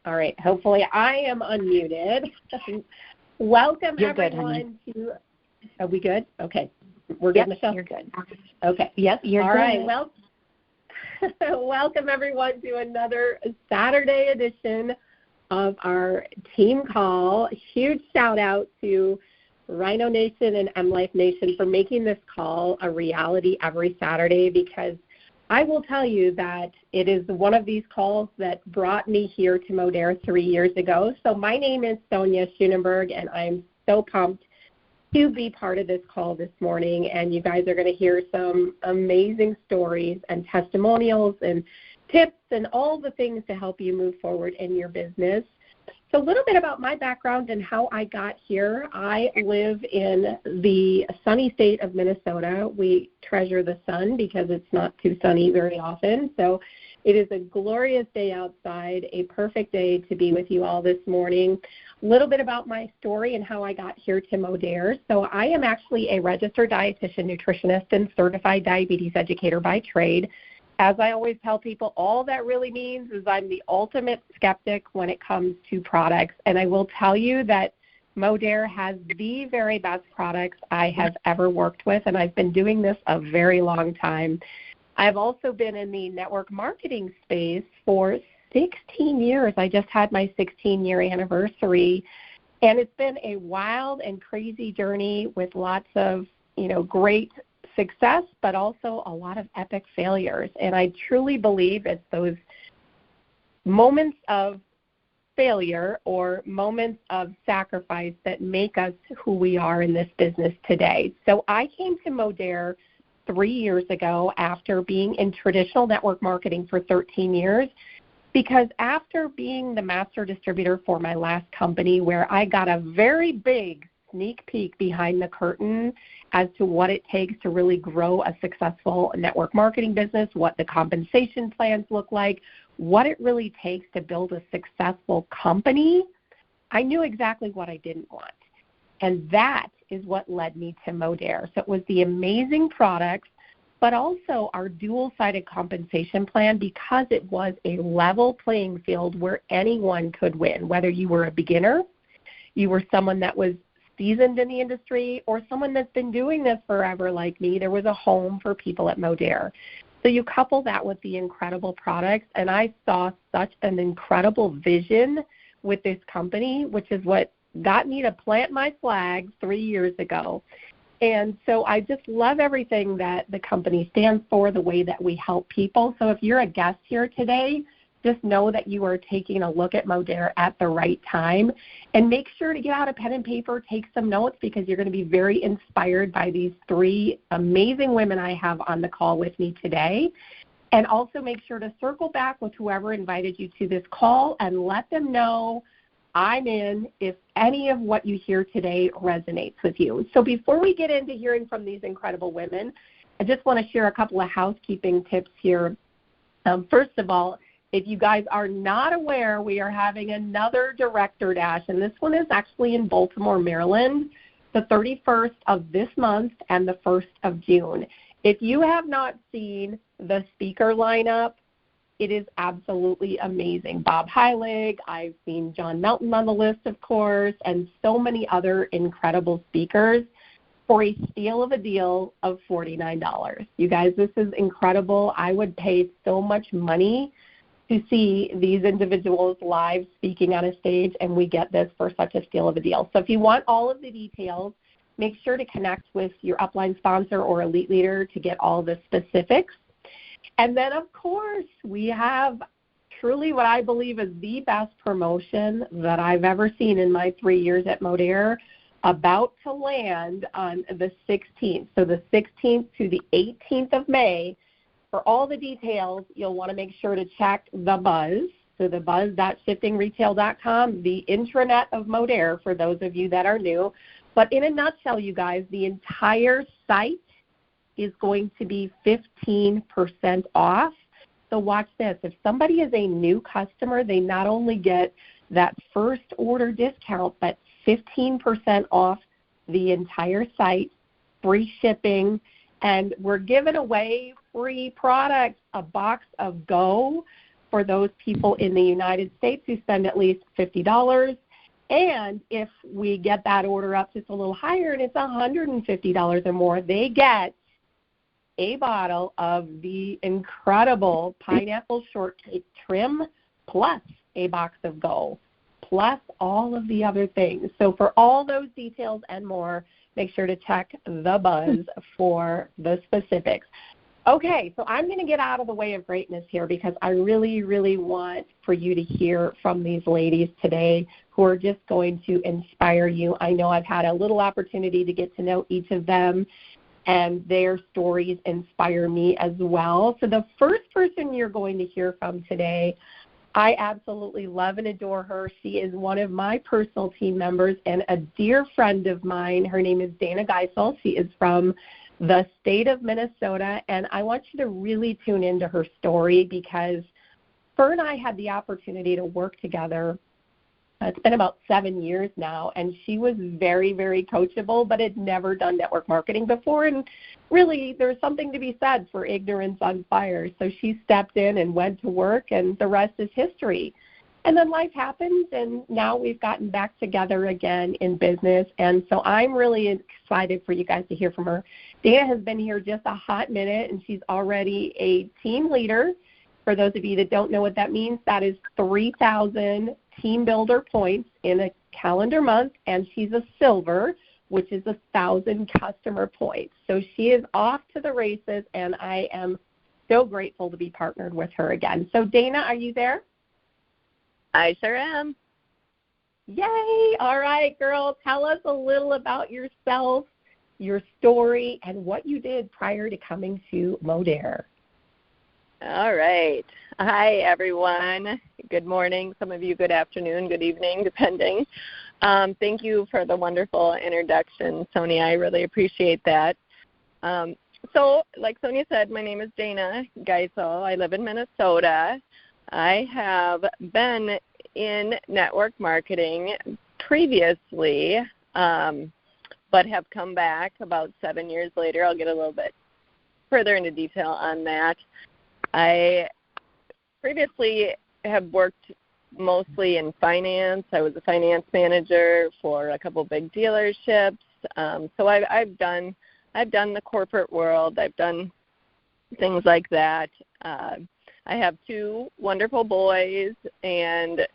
All right. Hopefully I am unmuted. Welcome, You're everyone, to – are we good? Okay. We're good, Michelle? You're good. Okay. Yep, you're All good. All right. Well, welcome, everyone, to another Saturday edition of our team call. Huge shout-out to Rhino Nation and MLife Nation for making this call a reality every Saturday, because I will tell you that it is one of these calls that brought me here to Modere 3 years ago. So my name is Sonja Schoonenberg, and I'm so pumped to be part of this call this morning. And you guys are going to hear some amazing stories and testimonials and tips and all the things to help you move forward in your business. So a little bit about my background and how I got here. I live in the sunny state of Minnesota. We treasure the sun because it's not too sunny very often. So it is a glorious day outside, a perfect day to be with you all this morning. A little bit about my story and how I got here to Modere. So I am actually a registered dietitian, nutritionist, and certified diabetes educator by trade. As I always tell people, all that really means is I'm the ultimate skeptic when it comes to products. And I will tell you that Modere has the very best products I have ever worked with, and I've been doing this a very long time. I've also been in the network marketing space for 16 years. I just had my 16-year anniversary, and it's been a wild and crazy journey with lots of, great success, but also a lot of epic failures. And I truly believe it's those moments of failure or moments of sacrifice that make us who we are in this business today. So I came to Modere 3 years ago after being in traditional network marketing for 13 years, because after being the master distributor for my last company, where I got a very big sneak peek behind the curtain as to what it takes to really grow a successful network marketing business, what the compensation plans look like, what it really takes to build a successful company, I knew exactly what I didn't want. And that is what led me to Modere. So it was the amazing products, but also our dual-sided compensation plan, because it was a level playing field where anyone could win, whether you were a beginner, you were someone that was seasoned in the industry, or someone that's been doing this forever like me. There was a home for people at Modere. So you couple that with the incredible products, and I saw such an incredible vision with this company, which is what got me to plant my flag 3 years ago. And so I just love everything that the company stands for, the way that we help people. So if you're a guest here today, just know that you are taking a look at Modere at the right time. And make sure to get out a pen and paper, take some notes, because you're going to be very inspired by these three amazing women I have on the call with me today. And also make sure to circle back with whoever invited you to this call and let them know I'm in if any of what you hear today resonates with you. So before we get into hearing from these incredible women, I just want to share a couple of housekeeping tips here. First of all, if you guys are not aware, we are having another Director Dash, and this one is actually in Baltimore, Maryland, the 31st of this month and the 1st of June. If you have not seen the speaker lineup, it is absolutely amazing. Bob Heilig, I've seen John Melton on the list, of course, and so many other incredible speakers for a steal of a deal of $49. You guys, this is incredible. I would pay so much money to see these individuals live speaking on a stage, and we get this for such a steal of a deal. So if you want all of the details, make sure to connect with your upline sponsor or elite leader to get all the specifics. And then, of course, we have truly what I believe is the best promotion that I've ever seen in my 3 years at Modere, about to land on the 16th. So the 16th to the 18th of May. For all the details, you'll want to make sure to check The Buzz, so thebuzz.shiftingretail.com, the intranet of Modere for those of you that are new. But in a nutshell, you guys, the entire site is going to be 15% off. So watch this. If somebody is a new customer, they not only get that first order discount, but 15% off the entire site, free shipping, and we're giving away free products, a box of Go for those people in the United States who spend at least $50. And if we get that order up just a little higher and it's $150 or more, they get a bottle of the incredible pineapple shortcake trim plus a box of Go, plus all of the other things. So for all those details and more, make sure to check the buzz for the specifics. Okay, so I'm going to get out of the way of greatness here because I really, really want for you to hear from these ladies today who are just going to inspire you. I know I've had a little opportunity to get to know each of them, and their stories inspire me as well. So the first person you're going to hear from today, I absolutely love and adore her. She is one of my personal team members and a dear friend of mine. Her name is Dana Gissal. She is from the state of Minnesota, and I want you to really tune into her story because her and I had the opportunity to work together. It's been about 7 years now, and she was very, very coachable, but had never done network marketing before. And really, there's something to be said for ignorance on fire. So she stepped in and went to work, and the rest is history. And then life happens, and now we've gotten back together again in business. And so I'm really excited for you guys to hear from her. Dana has been here just a hot minute, and she's already a team leader. For those of you that don't know what that means, that is 3,000 team builder points in a calendar month, and she's a silver, which is 1,000 customer points. So she is off to the races, and I am so grateful to be partnered with her again. So Dana, are you there? I sure am. Yay! All right, girl, tell us a little about yourself, your story, and what you did prior to coming to Modere. All right. Hi, everyone. Good morning. Some of you, good afternoon, good evening, depending. Thank you for the wonderful introduction, Sonia. I really appreciate that. So, like Sonia said, my name is Dana Gissal. I live in Minnesota. I have been in network marketing previously, but have come back about 7 years later. I'll get a little bit further into detail on that. I previously have worked mostly in finance. I was a finance manager for a couple big dealerships. So I've done the corporate world. I've done things like that. I have two wonderful boys, and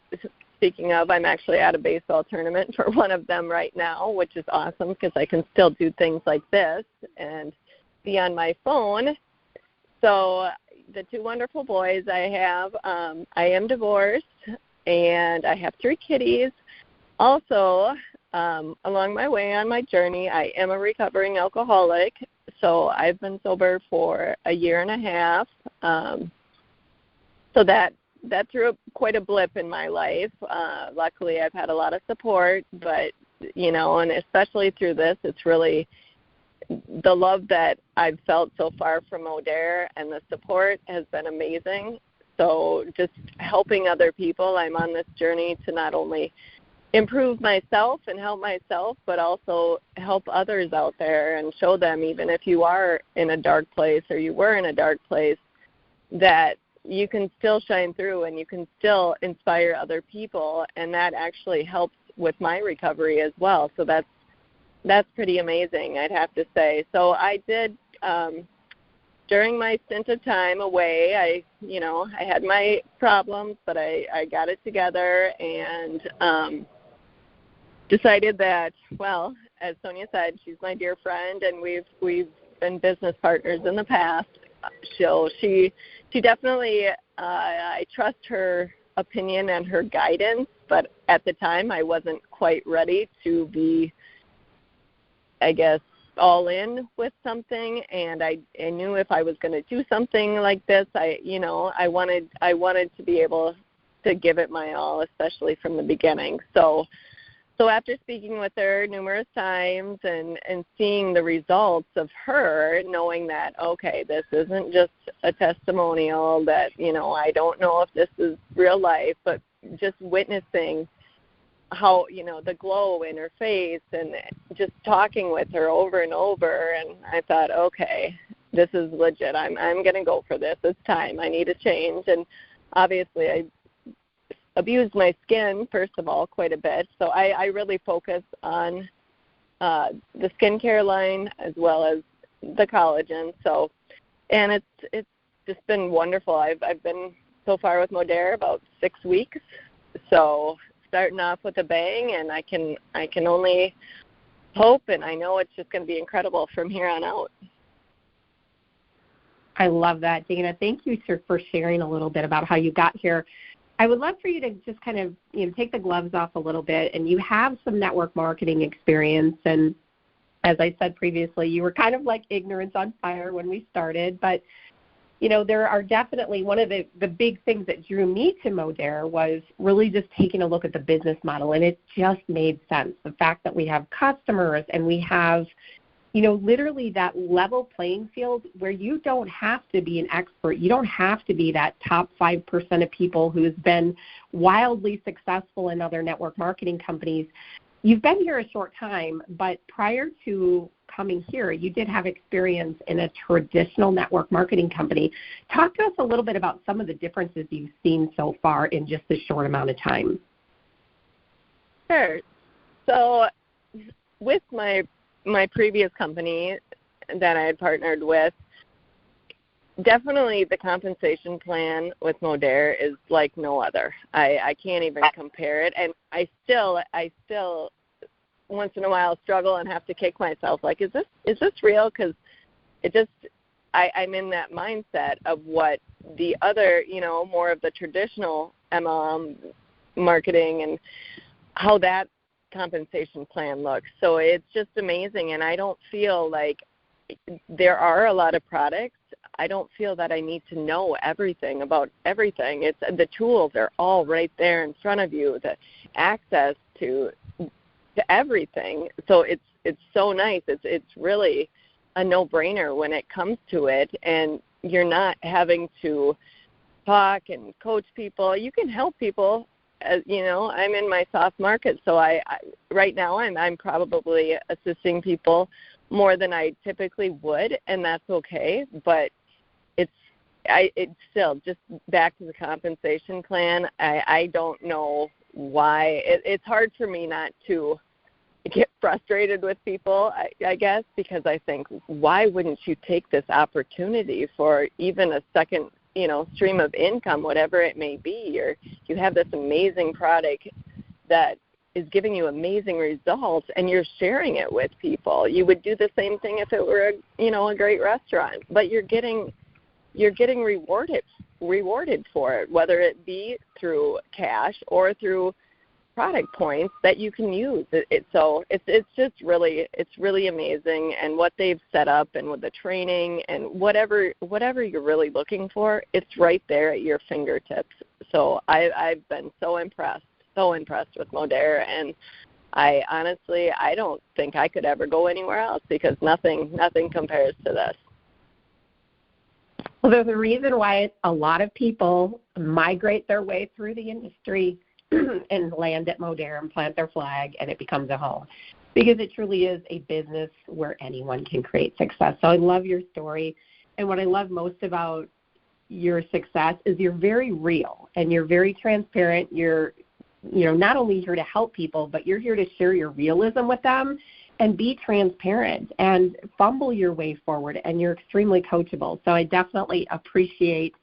speaking of, I'm actually at a baseball tournament for one of them right now, which is awesome because I can still do things like this and be on my phone. So the two wonderful boys I have, I am divorced, and I have 3 kitties. Also, along my way on my journey, I am a recovering alcoholic, so I've been sober for 1.5 years. So that threw up quite a blip in my life. Luckily, I've had a lot of support, but, and especially through this, it's really the love that I've felt so far from Modere, and the support has been amazing. So just helping other people, I'm on this journey to not only improve myself and help myself, but also help others out there and show them, even if you are in a dark place or you were in a dark place, that you can still shine through and you can still inspire other people, and that actually helps with my recovery as well. So that's pretty amazing, I'd have to say. So I did, during my stint of time away, I had my problems, but I got it together and decided that, well, as Sonia said, she's my dear friend, and we've been business partners in the past. So she definitely, I trust her opinion and her guidance, but at the time I wasn't quite ready to be, I guess, all in with something, and I knew if I was going to do something like this, I wanted to be able to give it my all, especially from the beginning. So after speaking with her numerous times and seeing the results of her, knowing that, okay, this isn't just a testimonial, that, I don't know if this is real life, but just witnessing how, the glow in her face and just talking with her over and over, and I thought, okay, this is legit. I'm going to go for this. It's time. I need a change. And obviously I abused my skin, first of all, quite a bit. So I really focus on the skincare line as well as the collagen. So, and it's just been wonderful. I've been so far with Modere about 6 weeks. So starting off with a bang, and I can only hope, and I know it's just going to be incredible from here on out. I love that, Dana. Thank you for sharing a little bit about how you got here. I would love for you to just kind of take the gloves off a little bit, and you have some network marketing experience, and as I said previously, you were kind of like ignorance on fire when we started, but there are definitely one of the big things that drew me to Modere was really just taking a look at the business model, and it just made sense. The fact that we have customers and we have, literally that level playing field where you don't have to be an expert. You don't have to be that top 5% of people who's been wildly successful in other network marketing companies. You've been here a short time, but prior to coming here, you did have experience in a traditional network marketing company. Talk to us a little bit about some of the differences you've seen so far in just a short amount of time. Sure. So with my previous company that I had partnered with, definitely the compensation plan with Modere is like no other. I can't even compare it, and I still once in a while struggle and have to kick myself. Like, is this real? Because I'm in that mindset of what the other, more of the traditional MLM marketing and how that compensation plan looks. So it's just amazing, and I don't feel like there are a lot of products. I don't feel that I need to know everything about everything. It's the tools are all right there in front of you, the access to everything. So it's so nice. It's really a no-brainer when it comes to it, and you're not having to talk and coach people. You can help people. As I'm in my soft market, so I right now I'm probably assisting people more than I typically would, and that's okay. But it's still just back to the compensation plan. I don't know why. It's hard for me not to get frustrated with people, I guess, because I think, why wouldn't you take this opportunity for even a second, stream of income, whatever it may be? You have this amazing product that is giving you amazing results, and you're sharing it with people. You would do the same thing if it were a great restaurant, but you're getting rewarded for it, whether it be through cash or through product points that you can use. So it's just really amazing, and what they've set up and with the training and whatever you're really looking for, it's right there at your fingertips. So I've been so impressed with Modere, and I honestly don't think I could ever go anywhere else, because nothing compares to this. Well, there's a reason why a lot of people migrate their way through the industry and land at Modere and plant their flag, and it becomes a home, because it truly is a business where anyone can create success. So I love your story, and what I love most about your success is you're very real and you're very transparent. You're not only here to help people, but you're here to share your realism with them and be transparent and fumble your way forward, and you're extremely coachable. So I definitely appreciate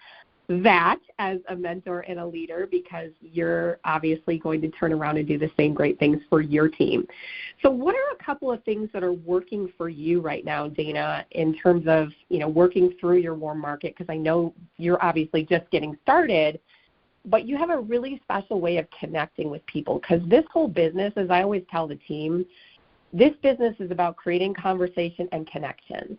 that as a mentor and a leader, because you're obviously going to turn around and do the same great things for your team. So what are a couple of things that are working for you right now, Dana, in terms of, working through your warm market? Because I know you're obviously just getting started, but you have a really special way of connecting with people, because this whole business, as I always tell the team, this business is about creating conversation and connection.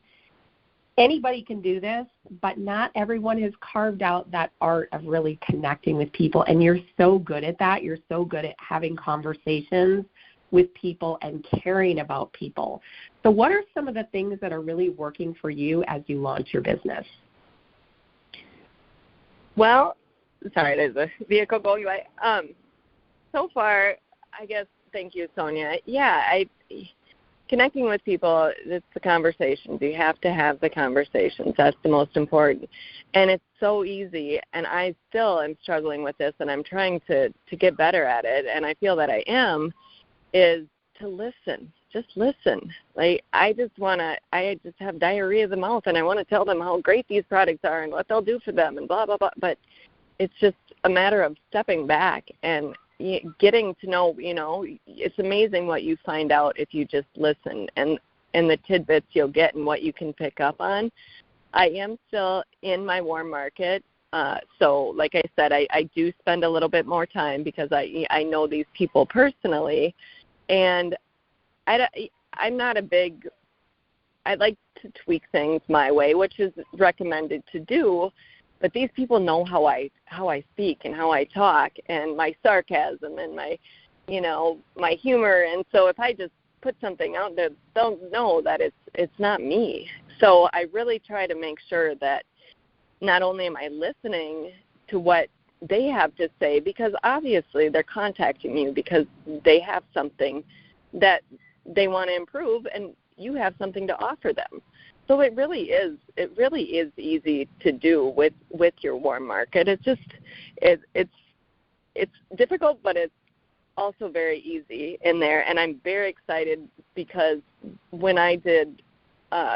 Anybody can do this, but not everyone has carved out that art of really connecting with people, and you're so good at that. You're so good at having conversations with people and caring about people. So what are some of the things that are really working for you as you launch your business? Well, sorry, there's a vehicle going by. So far, I guess, thank you, Sonja. Yeah, connecting with people, it's the conversations. You have to have the conversations. That's the most important. And it's so easy, and I still am struggling with this, and I'm trying to get better at it, and I feel that I am, is to listen. Just listen. Like, I just have diarrhea of the mouth, and I want to tell them how great these products are and what they'll do for them and blah, blah, blah. But it's just a matter of stepping back and getting to know, it's amazing what you find out if you just listen and the tidbits you'll get and what you can pick up on. I am still in my warm market. So like I said, I do spend a little bit more time because I know these people personally. And I'm not I like to tweak things my way, which is recommended to do. But these people know how I speak and how I talk and my sarcasm and my humor. And so if I just put something out there, they'll know that it's not me. So I really try to make sure that not only am I listening to what they have to say, because obviously they're contacting you because they have something that they want to improve and you have something to offer them. So it really is easy to do with your warm market. It's just it's difficult, but it's also very easy in there. And I'm very excited because when I did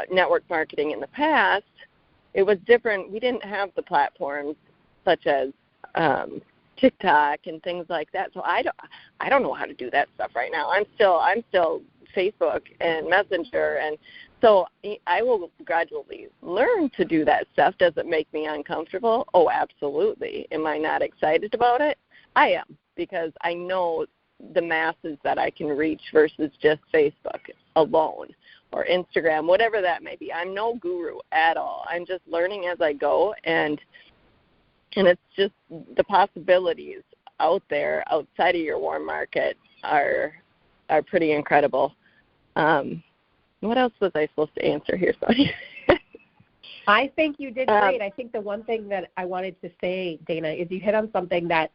network marketing in the past, it was different. We didn't have the platforms such as TikTok and things like that. So I don't know how to do that stuff right now. I'm still Facebook and Messenger, and so I will gradually learn to do that stuff. Does it make me uncomfortable? Oh, absolutely. Am I not excited about it? I am, because I know the masses that I can reach versus just Facebook alone or Instagram, whatever that may be. I'm no guru at all. I'm just learning as I go, and it's just the possibilities out there outside of your warm market are pretty incredible. What else was I supposed to answer here, Sonja? I think you did great. I think the one thing that I wanted to say, Dana, is you hit on something that,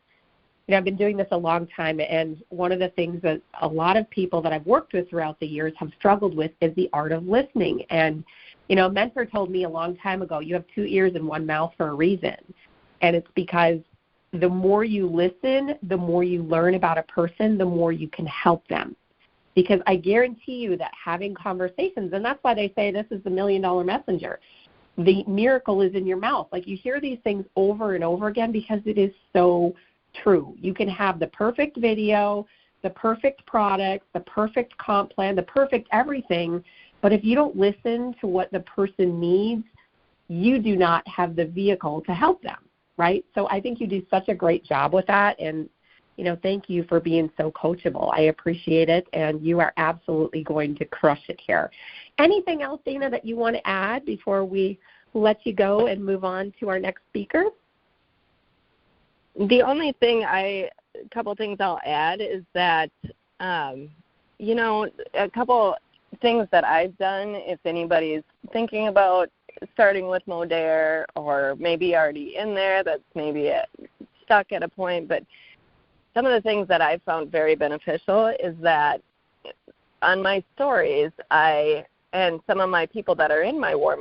I've been doing this a long time, and one of the things that a lot of people that I've worked with throughout the years have struggled with is the art of listening. And, a mentor told me a long time ago, you have 2 ears and 1 mouth for a reason. And it's because the more you listen, the more you learn about a person, the more you can help them. Because I guarantee you that having conversations, and that's why they say this is the $1 million messenger, the miracle is in your mouth. Like, you hear these things over and over again because it is so true. You can have the perfect video, the perfect product, the perfect comp plan, the perfect everything, but if you don't listen to what the person needs, you do not have the vehicle to help them, right? So I think you do such a great job with that, and thank you for being so coachable. I appreciate it, and you are absolutely going to crush it here. Anything else, Dana, that you want to add before we let you go and move on to our next speaker? The only thing a couple things I'll add is that, a couple things that I've done, if anybody's thinking about starting with Modere or maybe already in there, that's maybe stuck at a point, but some of the things that I've found very beneficial is that on my stories, and some of my people that are in my warm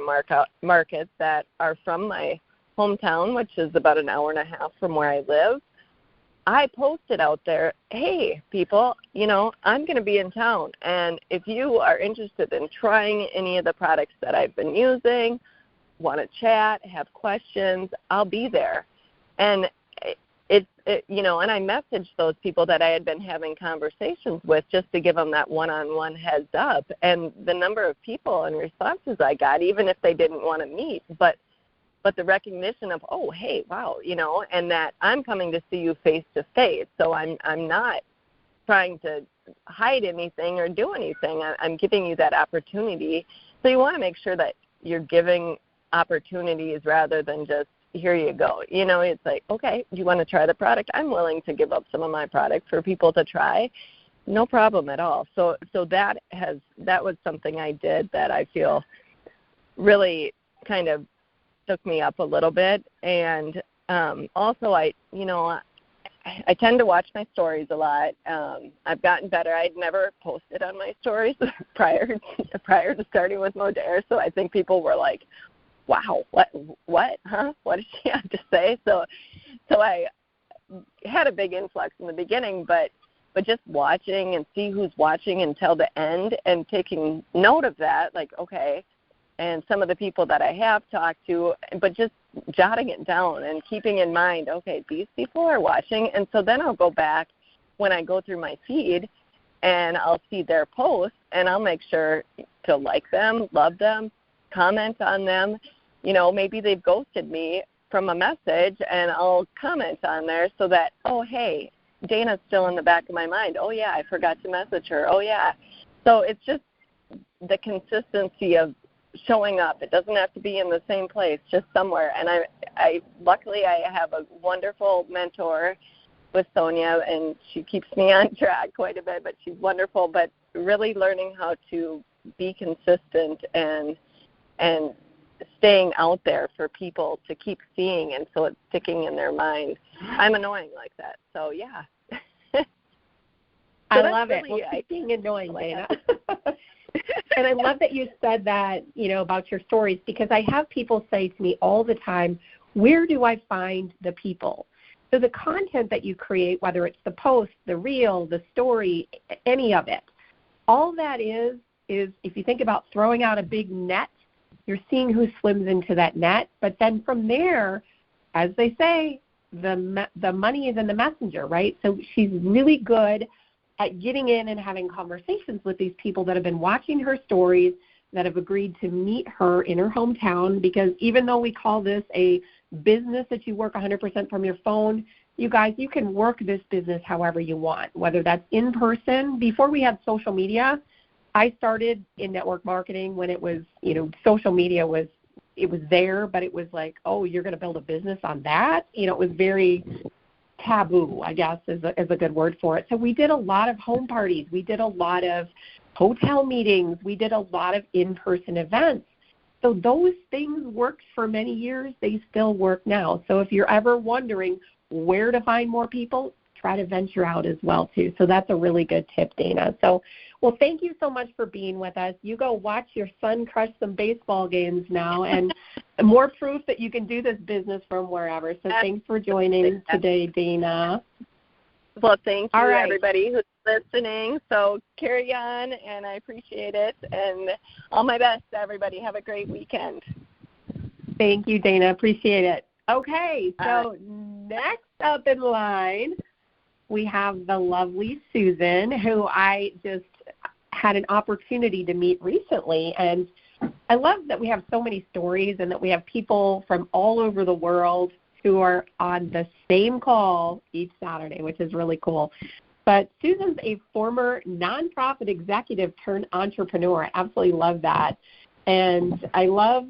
market that are from my hometown, which is about an hour and a half from where I live, I posted out there, hey, people, I'm going to be in town, and if you are interested in trying any of the products that I've been using, want to chat, have questions, I'll be there. And and I messaged those people that I had been having conversations with just to give them that one-on-one heads up. And the number of people and responses I got, even if they didn't want to meet, but the recognition of, oh, hey, wow, and that I'm coming to see you face to face. So I'm not trying to hide anything or do anything. I'm giving you that opportunity. So you want to make sure that you're giving opportunities rather than just, here you go. It's like, okay, do you want to try the product? I'm willing to give up some of my product for people to try. No problem at all. So that was something I did that I feel really kind of took me up a little bit. And also I I tend to watch my stories a lot. I've gotten better. I'd never posted on my stories prior to starting with Modere, so I think people were like, wow, what, huh? What does she have to say? So I had a big influx in the beginning, but just watching and see who's watching until the end and taking note of that, like, okay, and some of the people that I have talked to, but just jotting it down and keeping in mind, okay, these people are watching, and so then I'll go back when I go through my feed and I'll see their posts, and I'll make sure to like them, love them, comment on them. You know, maybe they've ghosted me from a message, and I'll comment on there so that, oh, hey, Dana's still in the back of my mind. Oh, yeah, I forgot to message her. Oh, yeah. So it's just the consistency of showing up. It doesn't have to be in the same place, just somewhere. And I luckily I have a wonderful mentor with Sonja, and she keeps me on track quite a bit, but she's wonderful. But really learning how to be consistent and staying out there for people to keep seeing, and so it's sticking in their mind. I'm annoying like that, so yeah. I love it. Well, keep being annoying, Dana. And I love that you said that, you know, about your stories, because I have people say to me all the time, where do I find the people? So the content that you create, whether it's the post, the reel, the story, any of it, all that is if you think about throwing out a big net, you're seeing who swims into that net. But then from there, as they say, the money is in the messenger, right? So she's really good at getting in and having conversations with these people that have been watching her stories, that have agreed to meet her in her hometown, because even though we call this a business that you work 100% from your phone, you guys, you can work this business however you want, whether that's in person. Before we had social media, I started in network marketing when it was, you know, social media was there, but it was like, oh, you're going to build a business on that? You know, it was very taboo, I guess, is a good word for it. So we did a lot of home parties. We did a lot of hotel meetings. We did a lot of in-person events. So those things worked for many years. They still work now. So if you're ever wondering where to find more people, try to venture out as well, too. So that's a really good tip, Dana. So, well, thank you so much for being with us. You go watch your son crush some baseball games now, and more proof that you can do this business from wherever. So thanks for joining today, Dana. Well, thank you, everybody who's listening. So carry on, and I appreciate it. And all my best to everybody. Have a great weekend. Thank you, Dana. Appreciate it. Okay, so next up in line, we have the lovely Susan, who I just had an opportunity to meet recently. And I love that we have so many stories and that we have people from all over the world who are on the same call each Saturday, which is really cool. But Susan's a former nonprofit executive turned entrepreneur. I absolutely love that. And I love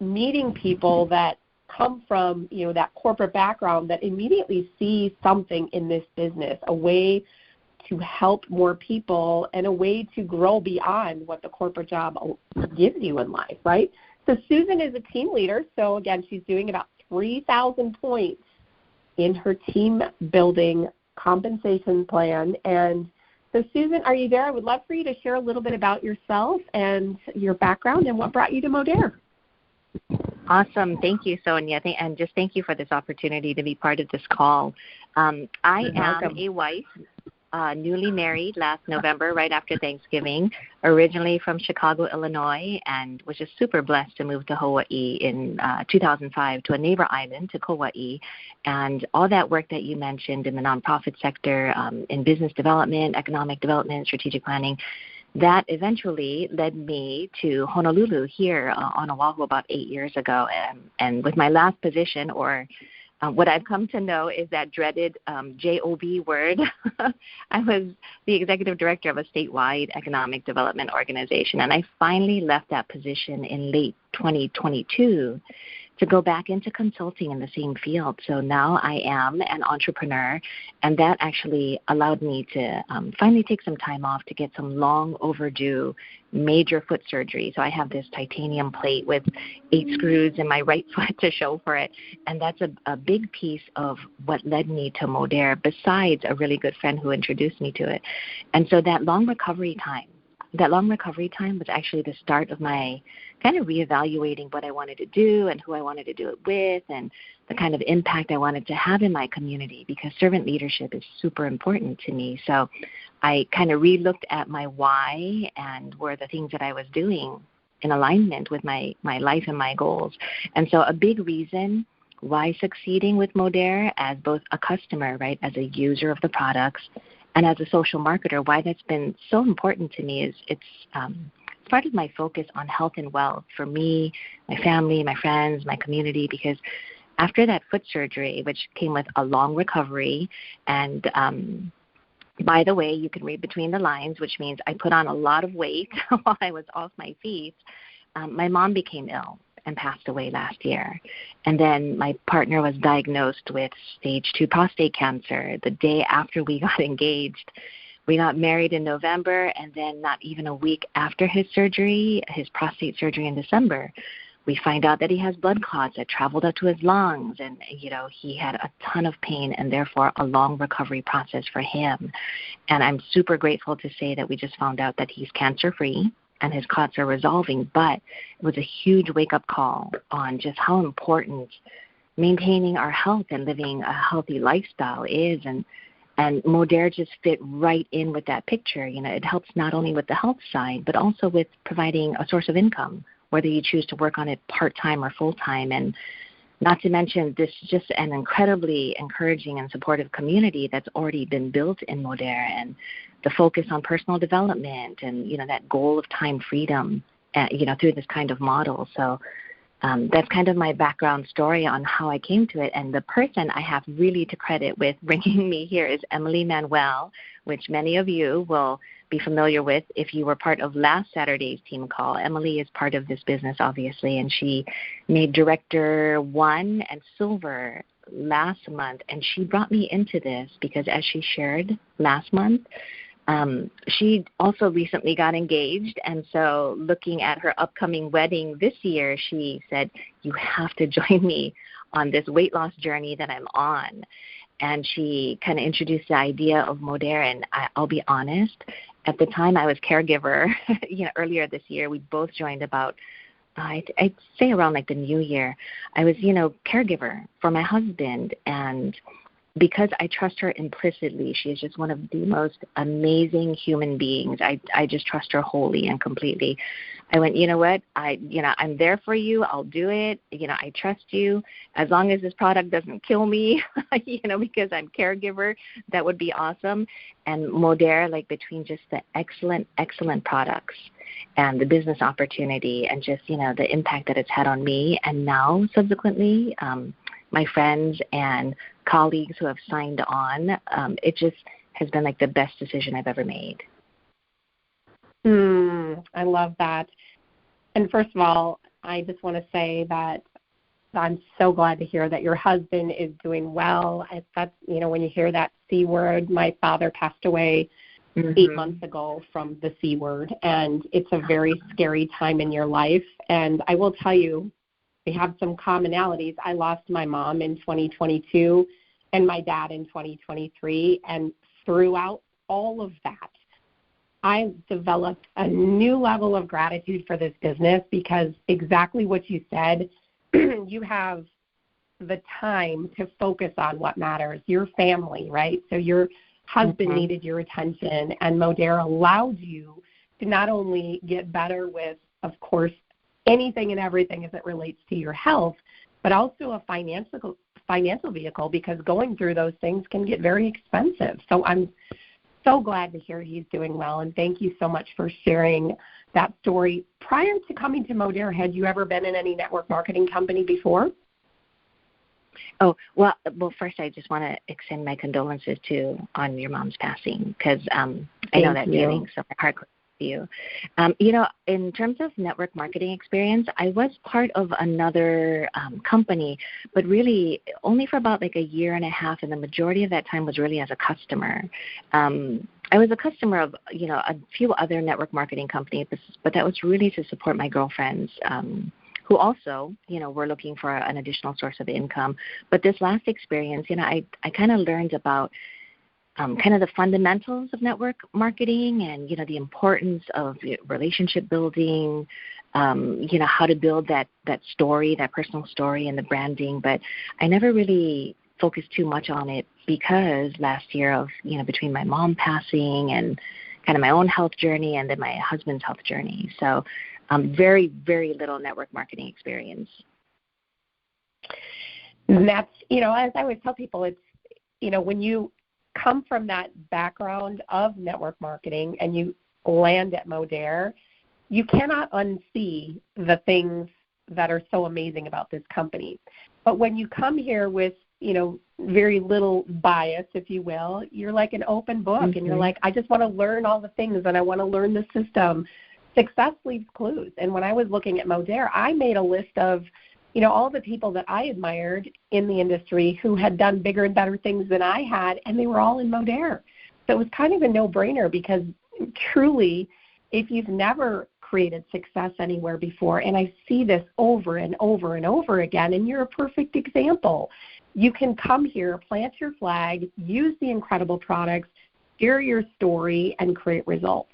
meeting people that come from, you know, that corporate background that immediately see something in this business, a way to help more people and a way to grow beyond what the corporate job gives you in life, right? So Susan is a team leader. So, again, she's doing about 3,000 points in her team building compensation plan. And so, Susan, are you there? I would love for you to share a little bit about yourself and your background and what brought you to Modere. Awesome. Thank you, Sonja. And just thank you for this opportunity to be part of this call. I am a wife, newly married last November, right after Thanksgiving, originally from Chicago, Illinois, and was just super blessed to move to Hawaii in 2005 to a neighbor island, to Kauai. And all that work that you mentioned in the nonprofit sector, in business development, economic development, strategic planning, that eventually led me to Honolulu here on Oahu about 8 years ago. And with my last position, or what I've come to know is that dreaded JOB word. I was the executive director of a statewide economic development organization, and I finally left that position in late 2022 to go back into consulting in the same field. So now I am an entrepreneur, and that actually allowed me to finally take some time off to get some long overdue major foot surgery. So I have this titanium plate with 8 screws in my right foot to show for it, and that's a big piece of what led me to Modere, besides a really good friend who introduced me to it. And so that long recovery time was actually the start of my kind of reevaluating what I wanted to do and who I wanted to do it with and the kind of impact I wanted to have in my community, because servant leadership is super important to me. So I kind of re-looked at my why and were the things that I was doing in alignment with my life and my goals. And so a big reason why succeeding with Modere as both a customer, right, as a user of the products, and as a social marketer, why that's been so important to me is it's part of my focus on health and wealth for me, my family, my friends, my community, because after that foot surgery, which came with a long recovery, and by the way, you can read between the lines, which means I put on a lot of weight while I was off my feet, my mom became ill and passed away last year. And then my partner was diagnosed with stage 2 prostate cancer the day after we got engaged. We got married in November, and then not even a week after his surgery, his prostate surgery in December, we find out that he has blood clots that traveled up to his lungs, and, he had a ton of pain and therefore a long recovery process for him. And I'm super grateful to say that we just found out that he's cancer-free and his clots are resolving, but it was a huge wake-up call on just how important maintaining our health and living a healthy lifestyle is, and Modere just fit right in with that picture. It helps not only with the health side, but also with providing a source of income, whether you choose to work on it part-time or full-time. And not to mention, this is just an incredibly encouraging and supportive community that's already been built in Modere, and the focus on personal development and, that goal of time freedom, through this kind of model. So that's kind of my background story on how I came to it. And the person I have really to credit with bringing me here is Emily Manuel, which many of you will be familiar with if you were part of last Saturday's team call. Emily is part of this business, obviously, and she made Director 1 and Silver last month. And she brought me into this because, as she shared last month, she also recently got engaged, and so looking at her upcoming wedding this year, she said, you have to join me on this weight loss journey that I'm on. And she kind of introduced the idea of Modere, and I'll be honest, at the time I was caregiver, earlier this year, we both joined about, I'd say around like the new year. I was, caregiver for my husband, and because I trust her implicitly, she is just one of the most amazing human beings. I just trust her wholly and completely. I went, you know what? I'm there for you. I'll do it. I trust you. As long as this product doesn't kill me, because I'm caregiver, that would be awesome. And Modere, between just the excellent products and the business opportunity and just, the impact that it's had on me, and now subsequently, my friends and colleagues who have signed on, it just has been the best decision I've ever made. I love that. And first of all, I just want to say that I'm so glad to hear that your husband is doing well. That's, when you hear that C word, my father passed away 8 months ago from the C word, and it's a very scary time in your life. And I will tell you, we have some commonalities. I lost my mom in 2022 and my dad in 2023, and throughout all of that, I developed a new level of gratitude for this business, because exactly what you said, you have the time to focus on what matters, your family, right? So your husband needed your attention, and Modere allowed you to not only get better with, of course, anything and everything as it relates to your health, but also a financial vehicle, because going through those things can get very expensive. So I'm so glad to hear he's doing well, and thank you so much for sharing that story. Prior to coming to Modere, had you ever been in any network marketing company before? Oh, well, first I just want to extend my condolences on your mom's passing, because I know that feeling, so my heart you. In terms of network marketing experience, I was part of another company, but really only for about like a year and a half, and the majority of that time was really as a customer. I was a customer of, a few other network marketing companies, but that was really to support my girlfriends who also, were looking for an additional source of income. But this last experience, I kind of learned about kind of the fundamentals of network marketing and, the importance of relationship building, how to build that story, that personal story and the branding. But I never really focused too much on it because last year of, between my mom passing and kind of my own health journey and then my husband's health journey. So very, very little network marketing experience. And that's, as I always tell people, it's, when you come from that background of network marketing and you land at Modere, you cannot unsee the things that are so amazing about this company. But when you come here with, very little bias, if you will, you're like an open book, and you're like, I just want to learn all the things and I want to learn the system. Success leaves clues. And when I was looking at Modere, I made a list of, all the people that I admired in the industry who had done bigger and better things than I had, and they were all in Modere. So it was kind of a no-brainer because truly, if you've never created success anywhere before, and I see this over and over and over again, and you're a perfect example. You can come here, plant your flag, use the incredible products, share your story, and create results.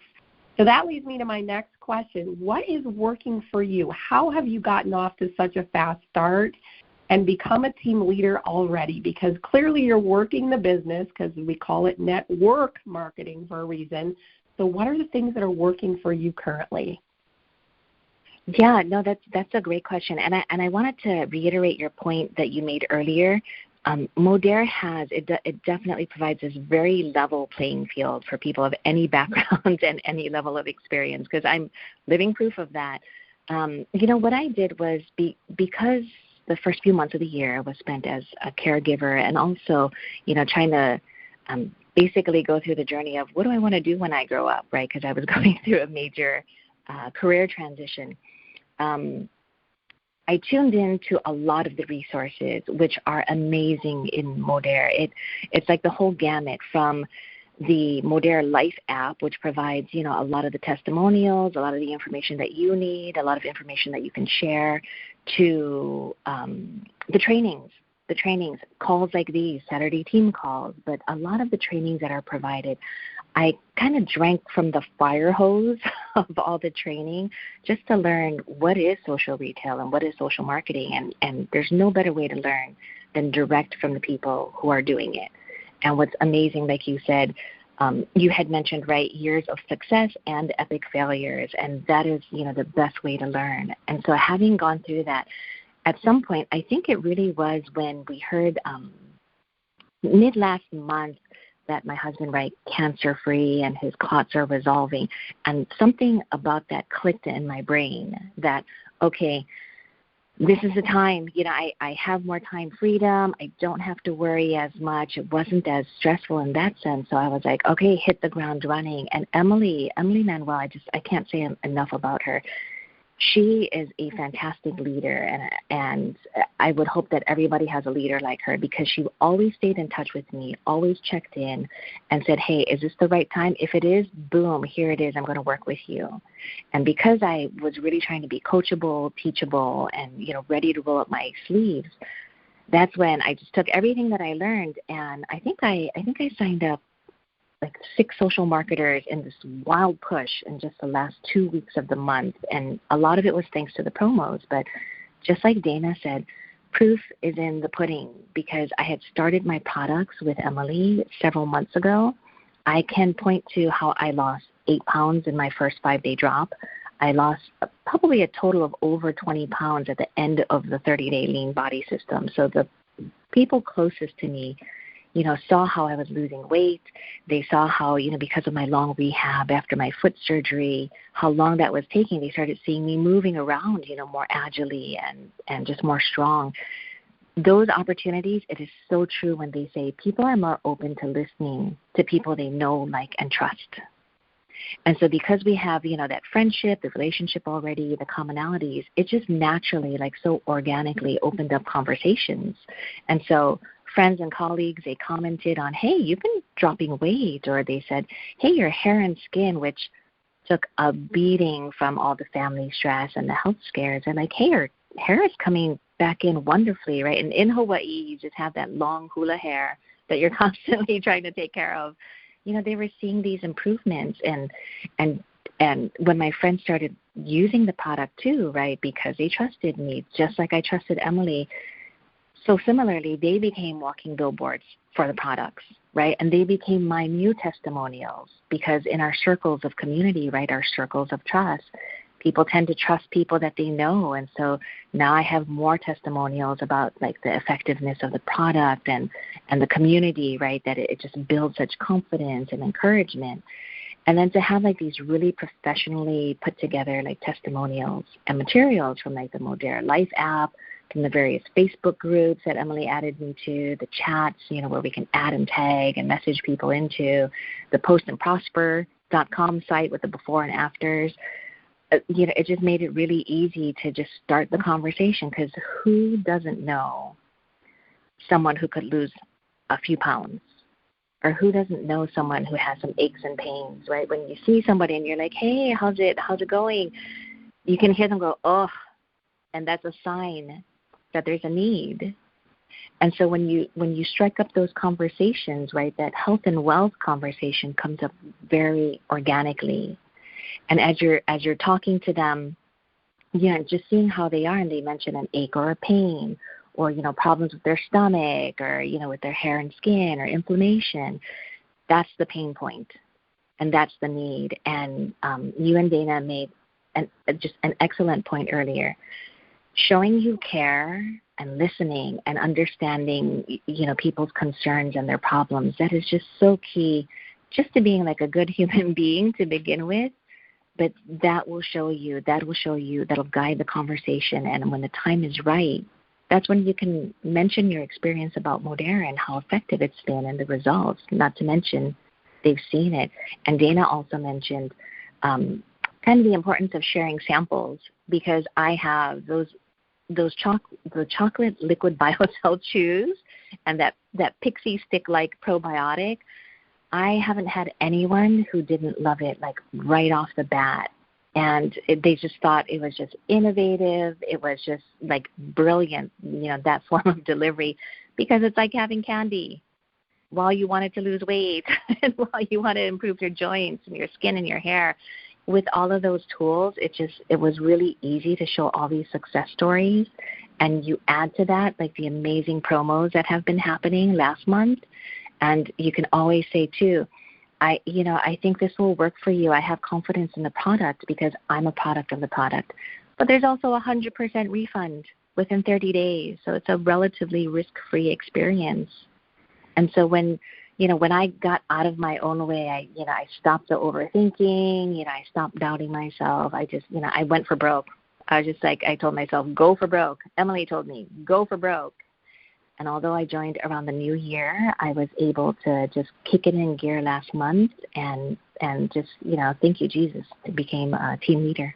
So that leads me to my next question. What is working for you? How have you gotten off to such a fast start and become a team leader already? Because clearly you're working the business, because we call it network marketing for a reason. So what are the things that are working for you currently? Yeah, no, that's a great question, and I wanted to reiterate your point that you made earlier. Modere it definitely provides this very level playing field for people of any background and any level of experience, because I'm living proof of that. What I did was because the first few months of the year was spent as a caregiver, and also trying to basically go through the journey of what do I want to do when I grow up, right? Because I was going through a major career transition. I tuned into a lot of the resources, which are amazing in Modere. It's like the whole gamut from the Modere Life app, which provides, a lot of the testimonials, a lot of the information that you need, a lot of information that you can share, to the trainings, calls like these, Saturday team calls, but a lot of the trainings that are provided, I kind of drank from the fire hose of all the training just to learn what is social retail and what is social marketing, and there's no better way to learn than direct from the people who are doing it. And what's amazing, like you said, you had mentioned, right, years of success and epic failures, and that is, the best way to learn. And so having gone through that, at some point, I think it really was when we heard mid last month that my husband, right, cancer-free and his clots are resolving. And something about that clicked in my brain that, okay, this is the time, I have more time freedom. I don't have to worry as much. It wasn't as stressful in that sense. So I was like, okay, hit the ground running. And Emily Manuel, I can't say enough about her. She is a fantastic leader, and I would hope that everybody has a leader like her, because she always stayed in touch with me, always checked in and said, hey, is this the right time? If it is, boom, here it is. I'm going to work with you. And because I was really trying to be coachable, teachable, and, ready to roll up my sleeves, that's when I just took everything that I learned, and I think I signed up like 6 social marketers in this wild push in just the last 2 weeks of the month. And a lot of it was thanks to the promos. But just like Dana said, proof is in the pudding, because I had started my products with Emily several months ago. I can point to how I lost 8 pounds in my first 5-day drop. I lost probably a total of over 20 pounds at the end of the 30-day lean body system. So the people closest to me saw how I was losing weight. They saw how, because of my long rehab after my foot surgery, how long that was taking. They started seeing me moving around, more agilely and just more strong. Those opportunities, it is so true when they say people are more open to listening to people they know, like, and trust. And so because we have, that friendship, the relationship already, the commonalities, it just naturally, so organically opened up conversations. And so friends and colleagues, they commented on, hey, you've been dropping weight, or they said, hey, your hair and skin, which took a beating from all the family stress and the health scares, they're like, hey, your hair is coming back in wonderfully, right? And in Hawaii, you just have that long hula hair that you're constantly trying to take care of. They were seeing these improvements, and when my friends started using the product too, right, because they trusted me, just like I trusted Emily. So similarly, they became walking billboards for the products, right? And they became my new testimonials, because in our circles of community, right, our circles of trust, people tend to trust people that they know. And so now I have more testimonials about the effectiveness of the product and the community, right, that it just builds such confidence and encouragement. And then to have these really professionally put together testimonials and materials from the Modera Life app, from the various Facebook groups that Emily added me to, the chats, where we can add and tag and message people into, the postandprosper.com site with the before and afters. It just made it really easy to just start the conversation, because who doesn't know someone who could lose a few pounds? Or who doesn't know someone who has some aches and pains, right? When you see somebody and you're like, hey, how's it going? You can hear them go, oh, and that's a sign that there's a need. And so when you strike up those conversations, right, that health and wealth conversation comes up very organically. And as you're talking to them, just seeing how they are, and they mention an ache or a pain, or problems with their stomach, or with their hair and skin, or inflammation, that's the pain point, and that's the need. And you and Dana made just an excellent point earlier. Showing you care and listening and understanding, people's concerns and their problems, that is just so key, just to being a good human being to begin with. But that will show you, that'll guide the conversation. And when the time is right, that's when you can mention your experience about Modera and how effective it's been and the results, not to mention they've seen it. And Dana also mentioned kind of the importance of sharing samples, because I have the chocolate liquid BioCell chews and that pixie stick-like probiotic. I haven't had anyone who didn't love it right off the bat. And they just thought it was just innovative. It was just brilliant, that form of delivery, because it's like having candy while you wanted to lose weight and while you want to improve your joints and your skin and your hair. With all of those tools, it was really easy to show all these success stories. And you add to that the amazing promos that have been happening last month. And you can always say too, I think this will work for you. I have confidence in the product because I'm a product of the product. But there's also a 100% refund within 30 days. So it's a relatively risk-free experience. And so when I got out of my own way, I stopped the overthinking, I stopped doubting myself. I just, I went for broke. I was just I told myself, go for broke. Emily told me, go for broke. And although I joined around the new year, I was able to just kick it in gear last month and just, thank you, Jesus, I became a team leader.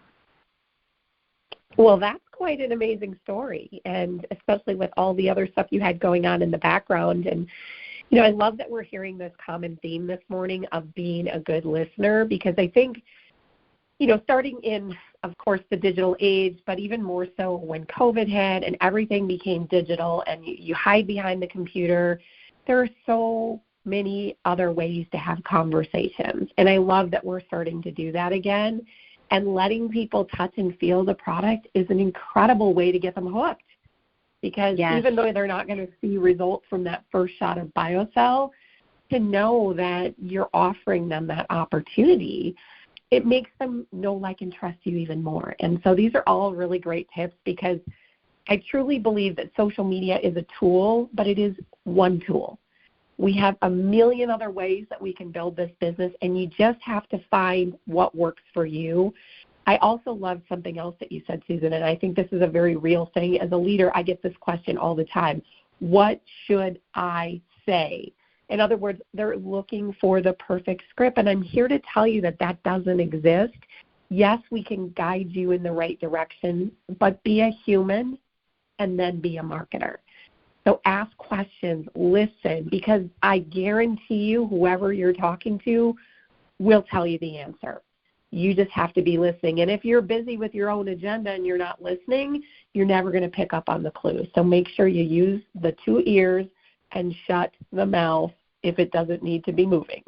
Well, that's quite an amazing story, and especially with all the other stuff you had going on in the background. And, I love that we're hearing this common theme this morning of being a good listener, because I think, starting in, of course, the digital age, but even more so when COVID hit and everything became digital and you hide behind the computer, there are so many other ways to have conversations. And I love that we're starting to do that again. And letting people touch and feel the product is an incredible way to get them hooked. Because even though they're not going to see results from that first shot of BioCell, to know that you're offering them that opportunity, it makes them know, like, and trust you even more. And so these are all really great tips, because I truly believe that social media is a tool, but it is one tool. We have a million other ways that we can build this business, and you just have to find what works for you. I also love something else that you said, Susan, and I think this is a very real thing. As a leader, I get this question all the time. What should I say? In other words, they're looking for the perfect script, and I'm here to tell you that that doesn't exist. Yes, we can guide you in the right direction, but be a human and then be a marketer. So ask questions, listen, because I guarantee you whoever you're talking to will tell you the answer. You just have to be listening. And if you're busy with your own agenda and you're not listening, you're never going to pick up on the clues. So make sure you use the 2 ears and shut the mouth if it doesn't need to be moving.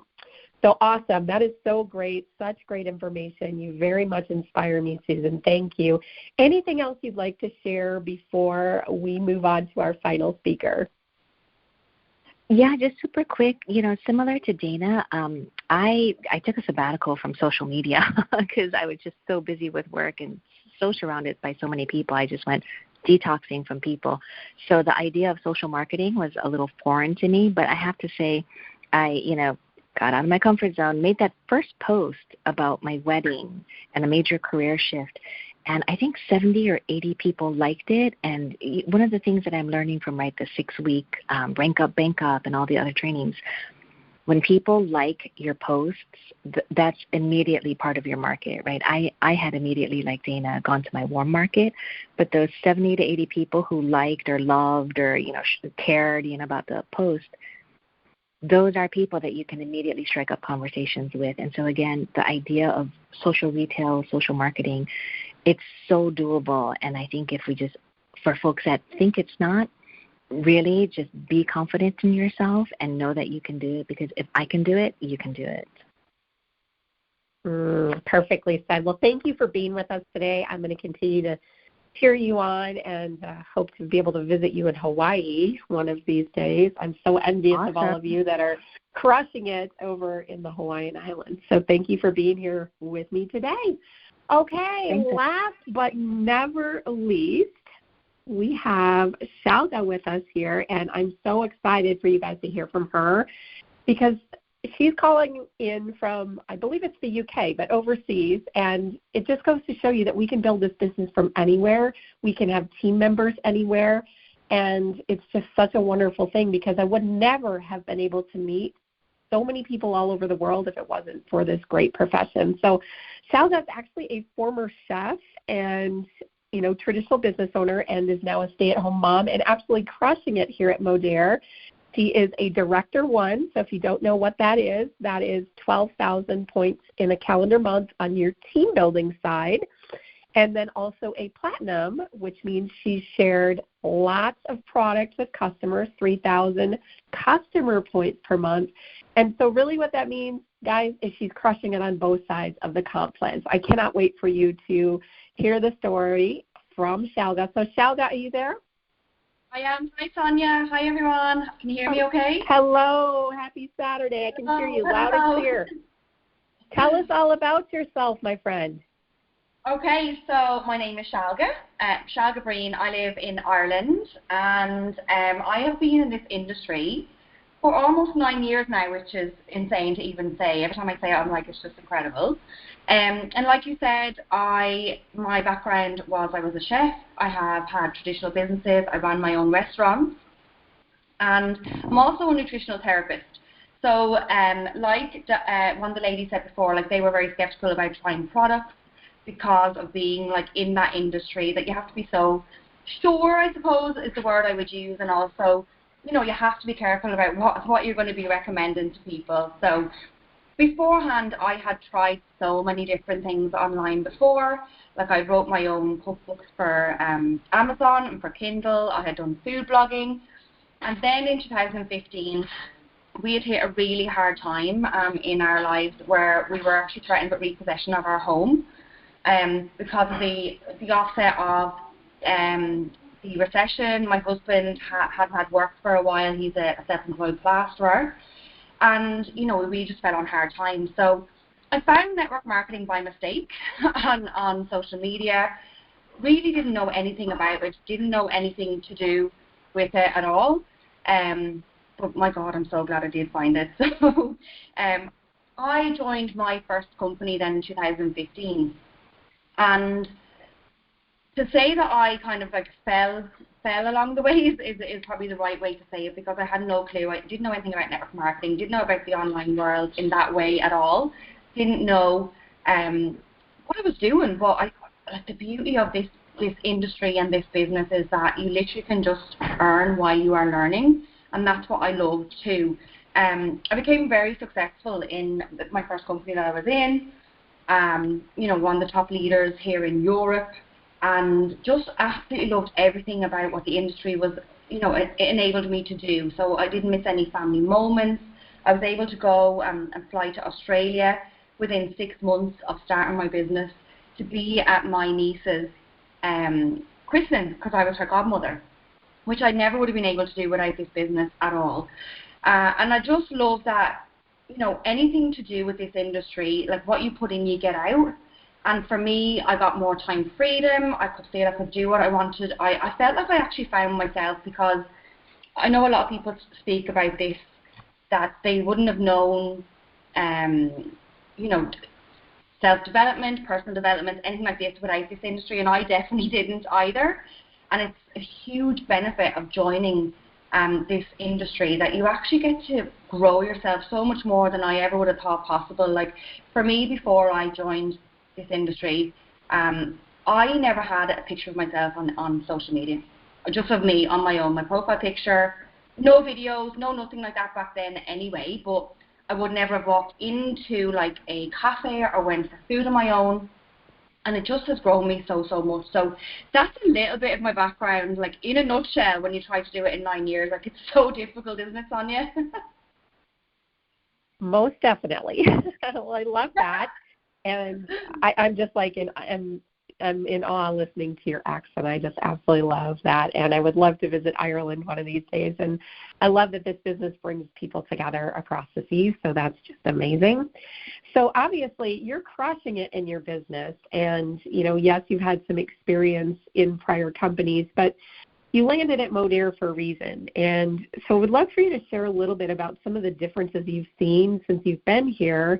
So awesome. That is so great. Such great information. You very much inspire me, Susan. Thank you. Anything else you'd like to share before we move on to our final speaker? Yeah, just super quick, similar to Dana, I took a sabbatical from social media because I was just so busy with work and so surrounded by so many people. I just went detoxing from people. So the idea of social marketing was a little foreign to me, but I have to say I, got out of my comfort zone, made that first post about my wedding and a major career shift. And I think 70 or 80 people liked it. And one of the things that I'm learning from the 6-week Rank Up, Bank Up, and all the other trainings, when people like your posts, that's immediately part of your market, right? I had immediately, like Dana, gone to my warm market, but those 70 to 80 people who liked or loved or, cared, about the post, those are people that you can immediately strike up conversations with. And so, again, the idea of social retail, social marketing, it's so doable. And I think if we just, for folks that think it's not, really just be confident in yourself and know that you can do it, because if I can do it, you can do it. Perfectly said. Well, thank you for being with us today. I'm going to continue to cheer you on and hope to be able to visit you in Hawaii one of these days. I'm so envious of all of you that are crushing it over in the Hawaiian Islands. So thank you for being here with me today. Okay, last but never least, we have Shalga with us here, and I'm so excited for you guys to hear from her because she's calling in from, I believe it's the UK, but overseas, and it just goes to show you that we can build this business from anywhere. We can have team members anywhere, and it's just such a wonderful thing because I would never have been able to meet so many people all over the world if it wasn't for this great profession. So Shalga is actually a former chef and traditional business owner and is now a stay-at-home mom and absolutely crushing it here at Modere. She is a Director 1, so if you don't know what that is 12,000 points in a calendar month on your team building side. And then also a Platinum, which means she's shared lots of products with customers, 3,000 customer points per month. And so really what that means, guys, is she's crushing it on both sides of the comp plan. So I cannot wait for you to hear the story from Shalga. So Shalga, are you there? I am. Hi, Sonja. Hi, everyone. Can you hear me okay? Hello. Happy Saturday. I can hear you loud and clear. Tell us all about yourself, my friend. Okay, so my name is Shalga. Shalga Breen. I live in Ireland, and I have been in this industry for almost 9 years now, which is insane to even say. Every time I say it, I'm like, it's just incredible. And like you said, my background was I was a chef. I have had traditional businesses. I ran my own restaurants. And I'm also a nutritional therapist. So like one of the ladies said before, they were very skeptical about trying products because of being in that industry, that you have to be so sure, I suppose, is the word I would use. And also, you have to be careful about what you're going to be recommending to people. So beforehand, I had tried so many different things online before. I wrote my own cookbooks for Amazon and for Kindle. I had done food blogging. And then in 2015, we had hit a really hard time in our lives where we were actually threatened with repossession of our home because of the offset of the recession. My husband hadn't had work for a while. He's a self-employed plasterer. And, we just fell on hard times. So I found network marketing by mistake on social media. Really didn't know anything about it. Didn't know anything to do with it at all. But my God, I'm so glad I did find it. So I joined my first company then in 2015. And to say that I kind of fell fell along the way is probably the right way to say it, because I had no clue. I didn't know anything about network marketing, didn't know about the online world in that way at all. Didn't know what I was doing. But like the beauty of this industry and this business is that you literally can just earn while you are learning, and that's what I love too. I became very successful in my first company that I was in. One of the top leaders here in Europe, and just absolutely loved everything about what the industry was, it enabled me to do. So I didn't miss any family moments. I was able to go and fly to Australia within 6 months of starting my business to be at my niece's christening, because I was her godmother, which I never would have been able to do without this business at all. And I just love that, anything to do with this industry, like what you put in, you get out. And for me, I got more time freedom. I could feel I could do what I wanted. I felt like I actually found myself, because I know a lot of people speak about this, that they wouldn't have known, self-development, personal development, anything like this without this industry, and I definitely didn't either. And it's a huge benefit of joining this industry, that you actually get to grow yourself so much more than I ever would have thought possible. Like for me, before I joined this industry, I never had a picture of myself on social media, just of me on my own, my profile picture, no videos, no nothing like that back then anyway. But I would never have walked into like a cafe or went for food on my own, and it just has grown me so much. So that's a little bit of my background, like in a nutshell, when you try to do it in 9 years. Like it's so difficult, isn't it, Sonja? Most definitely. Well, I love that. And I'm just like, I'm in awe listening to your accent. I just absolutely love that. And I would love to visit Ireland one of these days. And I love that this business brings people together across the seas. So that's just amazing. So obviously you're crushing it in your business. And, yes, you've had some experience in prior companies, but you landed at Modere for a reason. And so I would love for you to share a little bit about some of the differences you've seen since you've been here,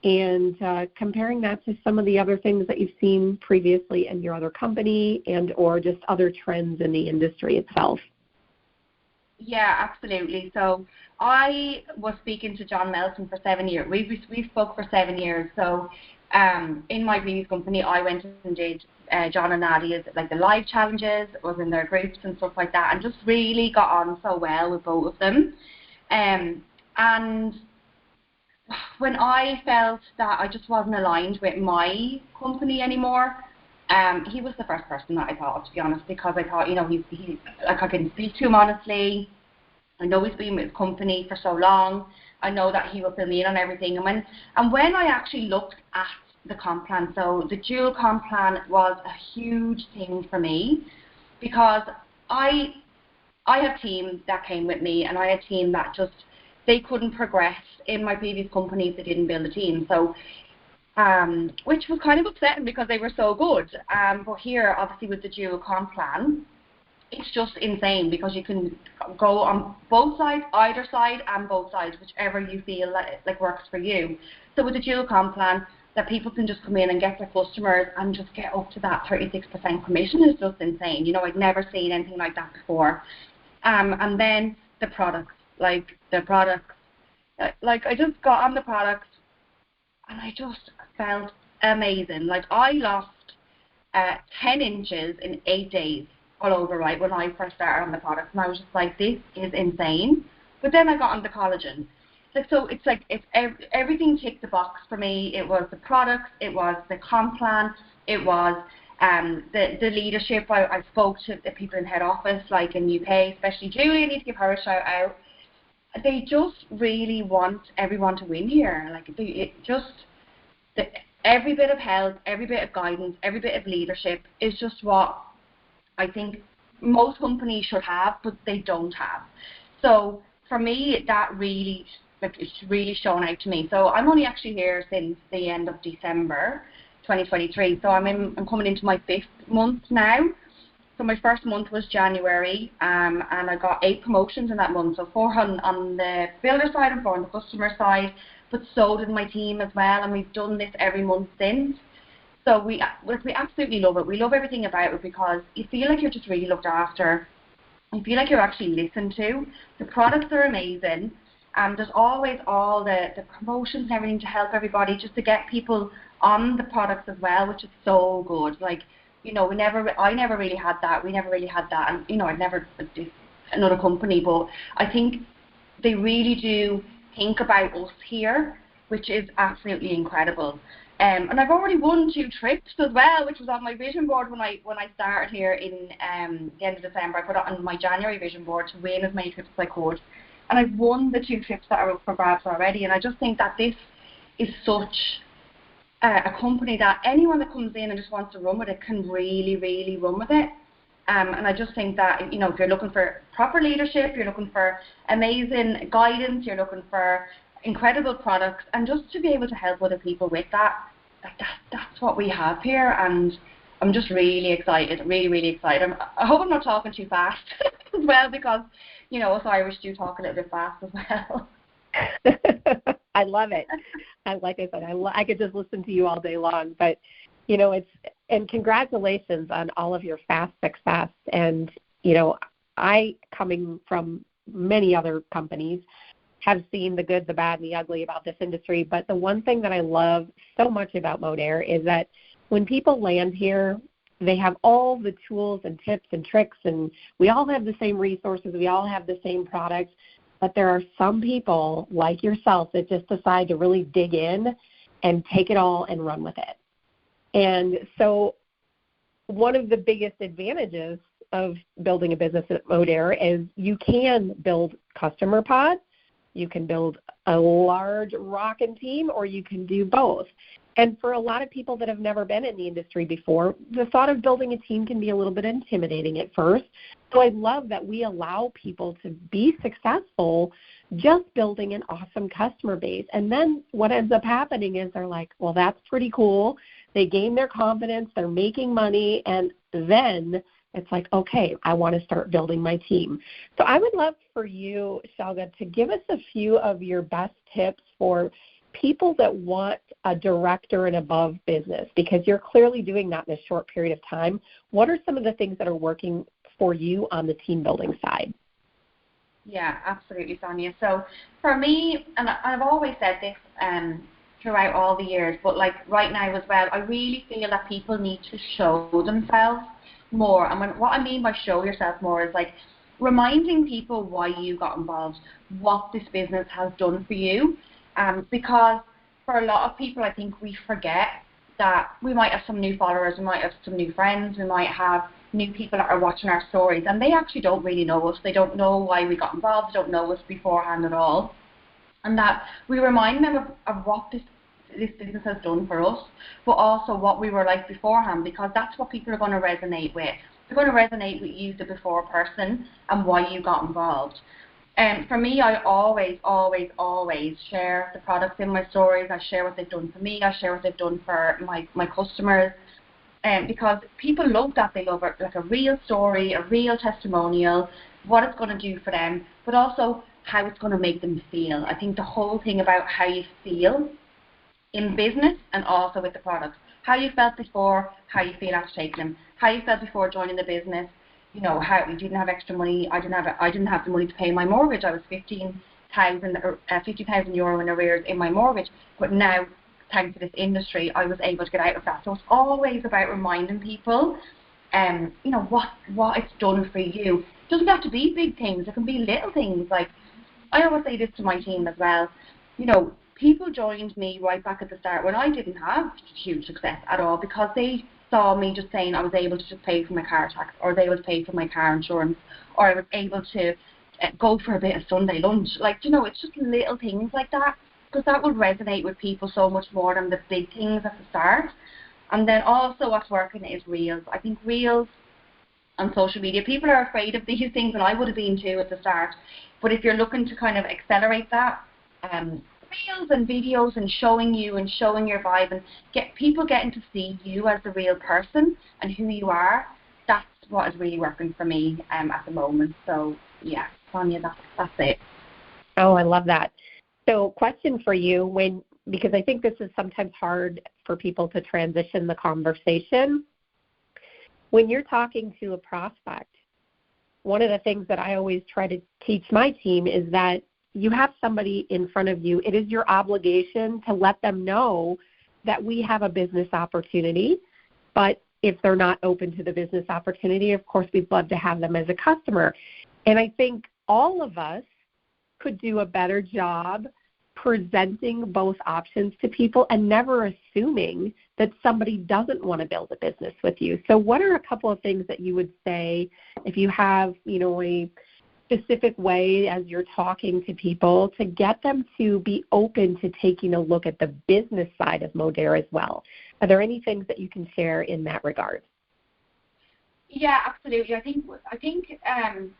and comparing that to some of the other things that you've seen previously in your other company, and or just other trends in the industry itself. Yeah, absolutely. So I was speaking to John Melton for 7 years. We spoke for 7 years. So in my previous company, I went and did John and Nadia's, like the live challenges, was in their groups and stuff like that, and just really got on so well with both of them. And when I felt that I just wasn't aligned with my company anymore, he was the first person that I thought, to be honest, because I thought, he like I can speak to him honestly. I know he's been with his company for so long. I know that he will fill me in on everything. And when I actually looked at the comp plan, so the dual comp plan was a huge thing for me, because I had a team that came with me, and I had a team that just, they couldn't progress in my previous company if they didn't build a team. So, which was kind of upsetting because they were so good. But here, obviously, with the dual comp plan, it's just insane, because you can go on both sides, either side and both sides, whichever you feel like works for you. So with the dual comp plan, that people can just come in and get their customers and just get up to that 36% commission is just insane. I'd never seen anything like that before. And then the products. Like I just got on the products, and I just felt amazing. Like I lost 10 inches in 8 days all over, right, when I first started on the products, and I was just like, this is insane. But then I got on the collagen. It's everything ticked the box for me. It was the products, it was the comp plan, it was the leadership. I spoke to the people in head office, like in UK, especially Julie. I need to give her a shout out. They just really want everyone to win here. Like every bit of help, every bit of guidance, every bit of leadership is just what I think most companies should have, but they don't have. So for me, that really, it's really shown out to me. So I'm only actually here since the end of December 2023. So I'm coming into my 5th month now. So my first month was January, and I got 8 promotions in that month. So 4 on the builder side and 4 on the customer side, but so did my team as well, and we've done this every month since. So we absolutely love it. We love everything about it, because you feel like you're just really looked after. You feel like you're actually listened to. The products are amazing. There's always all the promotions and everything to help everybody, just to get people on the products as well, which is so good. Like, you know, I never really had that. We never really had that. And, you know, I'd never did another company, but I think they really do think about us here, which is absolutely incredible. And I've already won 2 trips as well, which was on my vision board when I started here in the end of December. I put it on my January vision board to win as many trips as I could. And I've won the 2 trips that are up for grabs already. And I just think that this is such a company that anyone that comes in and just wants to run with it can really, really run with it. And I just think that, you know, if you're looking for proper leadership, you're looking for amazing guidance, you're looking for incredible products, and just to be able to help other people with that's what we have here. And I'm just really excited, really, really excited. I hope I'm not talking too fast as well, because, you know, us Irish do talk a little bit fast as well. I love it. Like I said, I could just listen to you all day long. But, you know, and congratulations on all of your fast success. And, you know, I, coming from many other companies, have seen the good, the bad, and the ugly about this industry. But the one thing that I love so much about Modere is that when people land here, they have all the tools and tips and tricks, and we all have the same resources. We all have the same products. But there are some people like yourself that just decide to really dig in and take it all and run with it. And so one of the biggest advantages of building a business at Modere is you can build customer pods, you can build a large rockin' team, or you can do both. And for a lot of people that have never been in the industry before, the thought of building a team can be a little bit intimidating at first. So I love that we allow people to be successful just building an awesome customer base. And then what ends up happening is they're like, well, that's pretty cool. They gain their confidence, they're making money, and then it's like, okay, I want to start building my team. So I would love for you, Shalga, to give us a few of your best tips for people that want a director and above business, because you're clearly doing that in a short period of time. What are some of the things that are working for you on the team building side? Yeah, absolutely, Sonja. So for me, and I've always said this throughout all the years, but like right now as well, I really feel that people need to show themselves more. And what I mean by show yourself more is like reminding people why you got involved, what this business has done for you. Because for a lot of people, I think we forget that we might have some new followers, we might have some new friends, we might have new people that are watching our stories, and they actually don't really know us. They don't know why we got involved, they don't know us beforehand at all. And that we remind them of what this business has done for us, but also what we were like beforehand, because that's what people are going to resonate with. They're going to resonate with you, the before person, and why you got involved. For me, I always share the products in my stories. I share what they've done for me. I share what they've done for my customers. Because people love that. They love it, like a real story, a real testimonial, what it's going to do for them, but also how it's going to make them feel. I think the whole thing about how you feel in business and also with the products. How you felt before, how you feel after taking them. How you felt before joining the business. You know, how you didn't have extra money. I didn't have the money to pay my mortgage. I was 50,000 euro in arrears in my mortgage. But now, thanks to this industry, I was able to get out of that. So it's always about reminding people, you know, what it's done for you. It doesn't have to be big things. It can be little things. Like, I always say this to my team as well. You know, people joined me right back at the start when I didn't have huge success at all, because they saw me just saying I was able to just pay for my car tax, or they would pay for my car insurance, or I was able to go for a bit of Sunday lunch. Like, you know, it's just little things like that, because that will resonate with people so much more than the big things at the start. And then also what's working is Reels. I think Reels on social media, people are afraid of these things, and I would have been too at the start. But if you're looking to kind of accelerate that, Reels and videos and showing you and showing your vibe and get people getting to see you as the real person and who you are, that's what is really working for me at the moment. So yeah, Sonja, that's it. Oh, I love that. So question for you, because I think this is sometimes hard for people to transition the conversation. When you're talking to a prospect, one of the things that I always try to teach my team is that you have somebody in front of you. It is your obligation to let them know that we have a business opportunity, but if they're not open to the business opportunity, of course, we'd love to have them as a customer. And I think all of us could do a better job presenting both options to people and never assuming that somebody doesn't want to build a business with you. So what are a couple of things that you would say if you have, a specific way as you're talking to people to get them to be open to taking a look at the business side of Modere as well? Are there any things that you can share in that regard? Yeah, absolutely. I think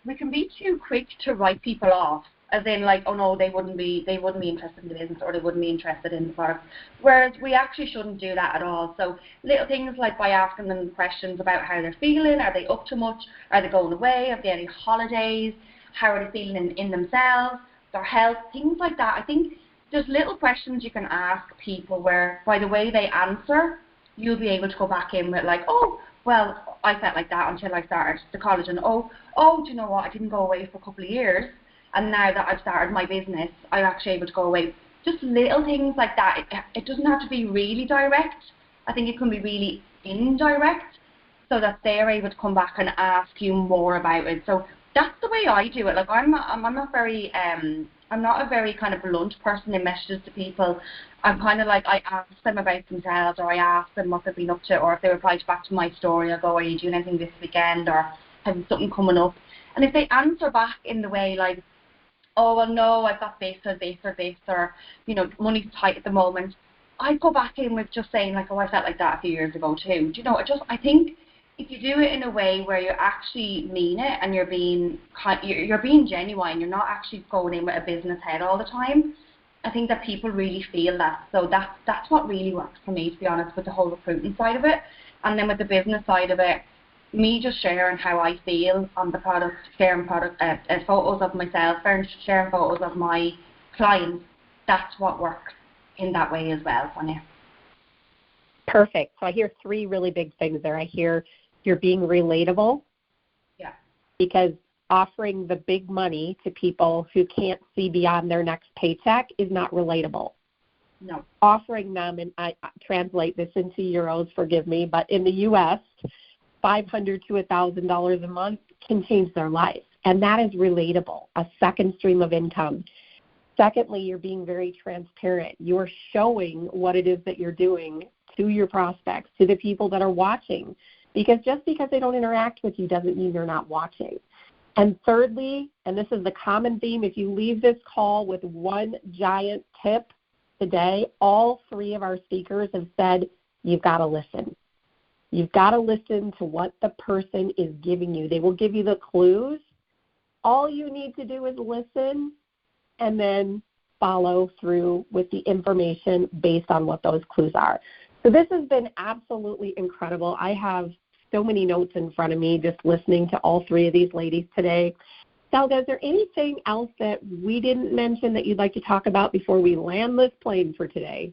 we can be too quick to write people off, as in like, oh no, they wouldn't be interested in the business, or they wouldn't be interested in the product. Whereas we actually shouldn't do that at all. So little things like by asking them questions about how they're feeling, are they up to much, are they going away, have they any holidays, how are they feeling in themselves, their health, things like that. I think there's little questions you can ask people where by the way they answer, you'll be able to go back in with like, oh, well, I felt like that until I started the college, and oh, do you know what, I didn't go away for a couple of years, and now that I've started my business, I'm actually able to go away. Just little things like that. It doesn't have to be really direct. I think it can be really indirect, so that they're able to come back and ask you more about it. So that's the way I do it. Like I'm not a very kind of blunt person in messages to people. I'm kind of like, I ask them about themselves, or I ask them what they've been up to, or if they reply back to my story, I go, are you doing anything this weekend, or have you something coming up? And if they answer back in the way like, oh, well, no, I've got this or this or this, or, money's tight at the moment, I go back in with just saying like, oh, I felt like that a few years ago too. I think if you do it in a way where you actually mean it and you're being genuine, you're not actually going in with a business head all the time, I think that people really feel that. So that's what really works for me, to be honest, with the whole recruiting side of it. And then with the business side of it, me just sharing how I feel on the product, sharing photos of myself, sharing photos of my clients, that's what works in that way as well, Sonja. Perfect. So I hear three really big things there. I hear you're being relatable. Yeah. Because offering the big money to people who can't see beyond their next paycheck is not relatable. No. Offering them, and I translate this into euros, forgive me, but in the U.S., $500 to $1,000 a month can change their life, and that is relatable, a second stream of income. Secondly, you're being very transparent. You're showing what it is that you're doing to your prospects, to the people that are watching, because just because they don't interact with you doesn't mean they're not watching. And thirdly, and this is the common theme, if you leave this call with one giant tip today, all three of our speakers have said, you've got to listen. You've got to listen to what the person is giving you. They will give you the clues. All you need to do is listen and then follow through with the information based on what those clues are. So this has been absolutely incredible. I have so many notes in front of me just listening to all three of these ladies today. Shalga, is there anything else that we didn't mention that you'd like to talk about before we land this plane for today?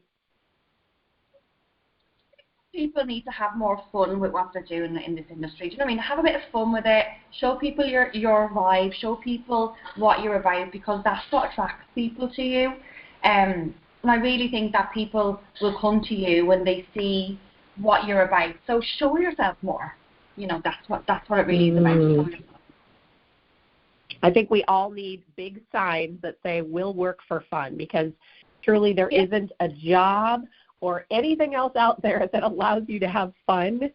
People need to have more fun with what they're doing in this industry. Do you know what I mean? Have a bit of fun with it. Show people your vibe. Show people what you're about, because that's what attracts people to you. And I really think that people will come to you when they see what you're about. So show yourself more. That's what it really is about. I think we all need big signs that say we'll work for fun, because surely there isn't a job or anything else out there that allows you to have fun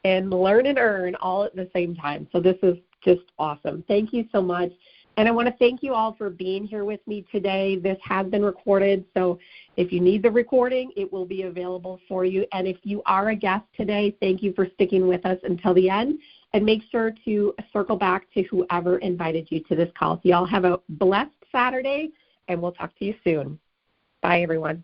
and learn and earn all at the same time. So this is just awesome. Thank you so much. And I want to thank you all for being here with me today. This has been recorded, so if you need the recording, it will be available for you. And if you are a guest today, thank you for sticking with us until the end. And make sure to circle back to whoever invited you to this call. So y'all have a blessed Saturday, and we'll talk to you soon. Bye, everyone.